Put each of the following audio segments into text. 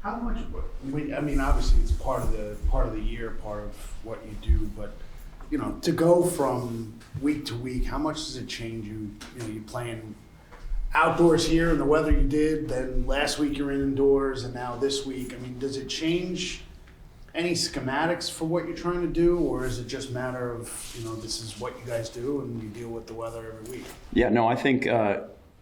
How much? I mean, obviously, it's part of the year, part of what you do. But to go from week to week, how much does it change you? You playing outdoors here in the weather you did. Then last week you're indoors, and now this week. I mean, does it change any schematics for what you're trying to do, or is it just a matter of this is what you guys do and you deal with the weather every week? Yeah, no, I think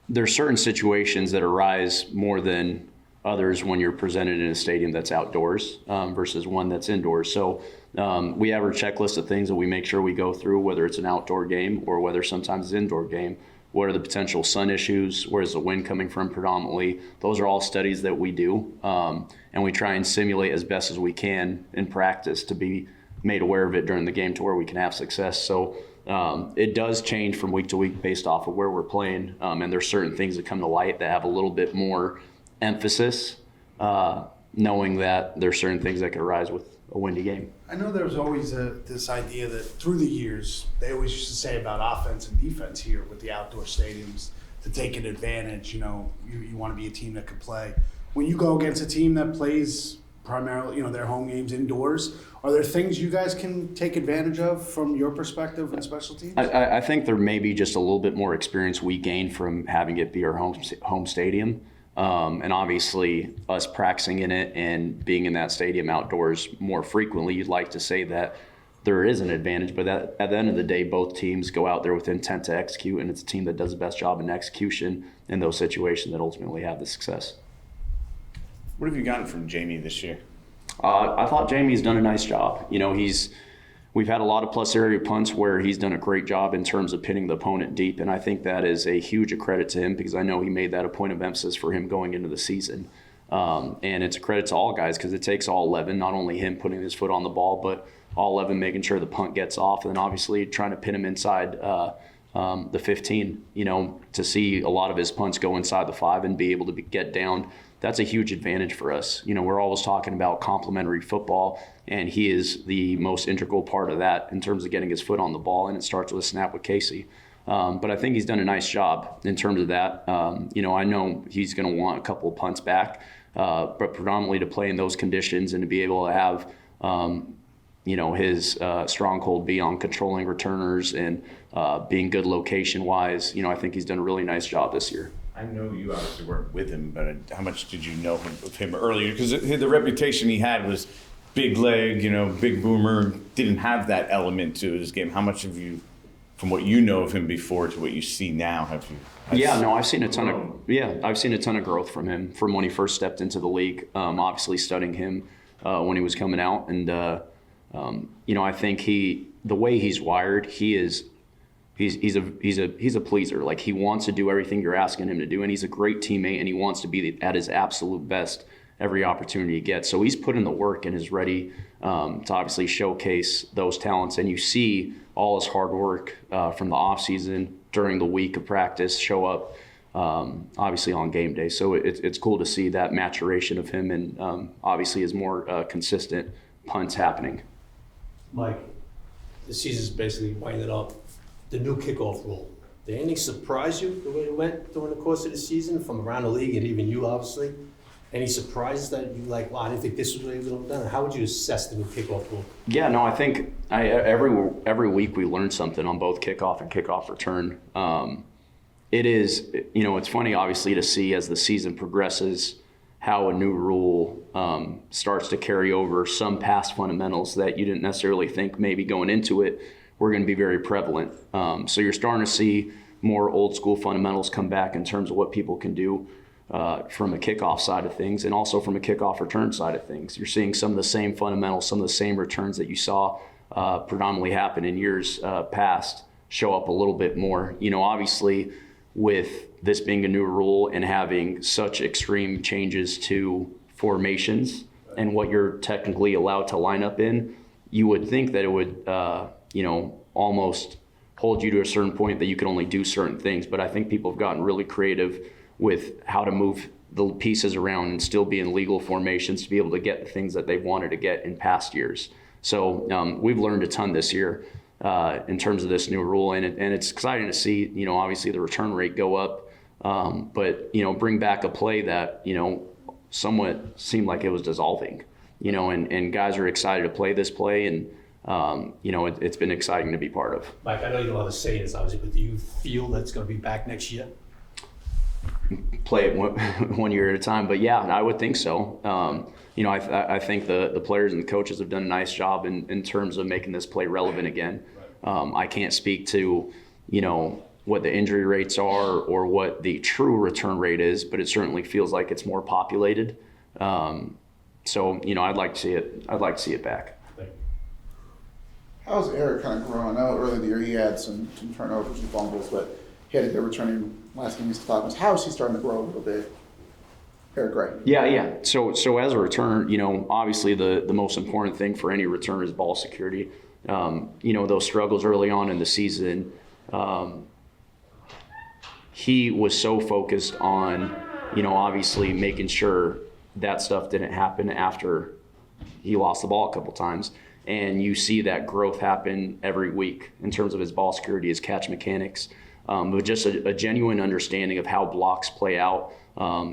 there's certain situations that arise more than others when you're presented in a stadium that's outdoors versus one that's indoors. So we have our checklist of things that we make sure we go through, whether it's an outdoor game or whether sometimes it's an indoor game. What are the potential sun issues? Where's the wind coming from predominantly? Those are all studies that we do. And we try and simulate as best as we can in practice to be made aware of it during the game to where we can have success. So it does change from week to week based off of where we're playing. And there's certain things that come to light that have a little bit more emphasis, knowing that there's certain things that could arise with a windy game. I know there was always this idea that through the years, they always used to say about offense and defense here with the outdoor stadiums to take an advantage. You want to be a team that could play. When you go against a team that plays primarily, their home games indoors, are there things you guys can take advantage of from your perspective in special teams? I think there may be just a little bit more experience we gain from having it be our home stadium. And obviously us practicing in it and being in that stadium outdoors more frequently, you'd like to say that there is an advantage, but at the end of the day, both teams go out there with intent to execute, and it's a team that does the best job in execution in those situations that ultimately have the success. What have you gotten from Jamie this year? I thought Jamie's done a nice job. We've had a lot of plus area punts where he's done a great job in terms of pinning the opponent deep, and I think that is a huge credit to him because I know he made that a point of emphasis for him going into the season. And it's a credit to all guys because it takes all 11, not only him putting his foot on the ball, but all 11 making sure the punt gets off, and then obviously trying to pin him inside the 15, to see a lot of his punts go inside the 5 and be able to get down. That's a huge advantage for us. We're always talking about complementary football, and he is the most integral part of that in terms of getting his foot on the ball, and it starts with a snap with Casey. But I think he's done a nice job in terms of that. I know he's going to want a couple of punts back, but predominantly to play in those conditions and to be able to have his stronghold be on controlling returners and being good location-wise. I think he's done a really nice job this year. I know you obviously weren't with him, but how much did you know of him earlier? Because the reputation he had was big leg, big boomer, didn't have that element to his game. How much have you, from what you know of him before to what you see now, have you? I've seen a ton of growth from him from when he first stepped into the league. Obviously studying him when he was coming out, and I think the way he's wired, he's a pleaser. Like, he wants to do everything you're asking him to do, and he's a great teammate, and he wants to be at his absolute best every opportunity he gets. So he's put in the work and is ready to obviously showcase those talents. And you see all his hard work from the offseason during the week of practice show up obviously on game day. So it's cool to see that maturation of him and obviously his more consistent punts happening. Mike, the season's basically winding up. The new kickoff rule. Did anything surprise you the way it went during the course of the season from around the league and even you, obviously? Any surprises that you I didn't think this was what it was done? How would you assess the new kickoff rule? Yeah, no, I think every week we learn something on both kickoff and kickoff return. It is, it's funny obviously to see as the season progresses how a new rule starts to carry over some past fundamentals that you didn't necessarily think maybe going into it were going to be very prevalent. So you're starting to see more old school fundamentals come back in terms of what people can do from a kickoff side of things and also from a kickoff return side of things. You're seeing some of the same fundamentals, some of the same returns that you saw predominantly happen in years past show up a little bit more. Obviously with this being a new rule and having such extreme changes to formations and what you're technically allowed to line up in, you would think that it would almost hold you to a certain point that you can only do certain things. But I think people have gotten really creative with how to move the pieces around and still be in legal formations to be able to get the things that they've wanted to get in past years. So we've learned a ton this year in terms of this new rule, and it's exciting to see, obviously the return rate go up, but, bring back a play that, somewhat seemed like it was dissolving, and guys are excited to play this play, and it's been exciting to be part of. Mike, I know you don't want to say this, obviously, but do you feel that's going to be back next year? Play it one year at a time, but yeah, I would think so. I think the players and the coaches have done a nice job in terms of making this play relevant again. I can't speak to, what the injury rates are or what the true return rate is, but it certainly feels like it's more populated. So I'd like to see it. I'd like to see it back. How's Eric kind of growing? I know earlier in the year he had some turnovers and fumbles, but he had a good returning last game against the Falcons. How is he starting to grow a little bit? Eric Gray. Yeah. So as a returner, obviously the most important thing for any returner is ball security. Those struggles early on in the season, he was so focused on, obviously making sure that stuff didn't happen after he lost the ball a couple times. And you see that growth happen every week in terms of his ball security, his catch mechanics, but just a genuine understanding of how blocks play out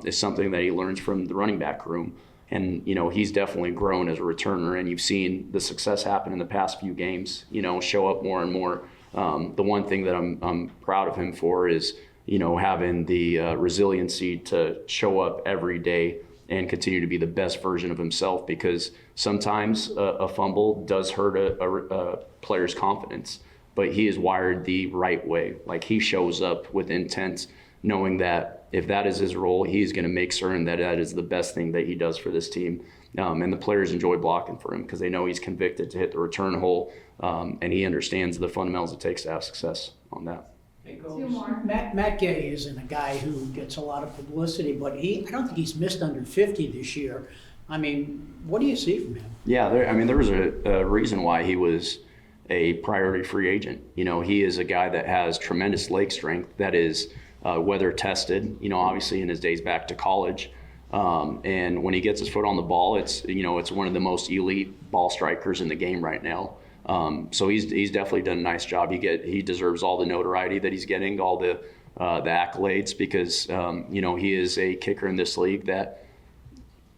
is something that he learns from the running back room. And, he's definitely grown as a returner, and you've seen the success happen in the past few games, show up more and more. The one thing that I'm proud of him for is, having the resiliency to show up every day and continue to be the best version of himself, because sometimes a fumble does hurt a player's confidence, but he is wired the right way. Like, he shows up with intent, knowing that if that is his role, he's going to make certain that that is the best thing that he does for this team. And the players enjoy blocking for him because they know he's convicted to hit the return hole, and he understands the fundamentals it takes to have success on that. Two more. Matt Gay isn't a guy who gets a lot of publicity, but I don't think he's missed under 50 this year. I mean, what do you see from him? Yeah, there was a reason why he was a priority free agent. He is a guy that has tremendous leg strength that is weather tested, obviously in his days back to college. And when he gets his foot on the ball, it's one of the most elite ball strikers in the game right now. So he's definitely done a nice job. He deserves all the notoriety that he's getting, all the accolades, because he is a kicker in this league that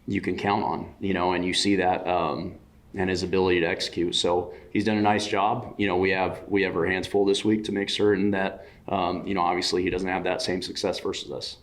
you can count on, and you see that and his ability to execute. So he's done a nice job. We have our hands full this week to make certain that obviously he doesn't have that same success versus us.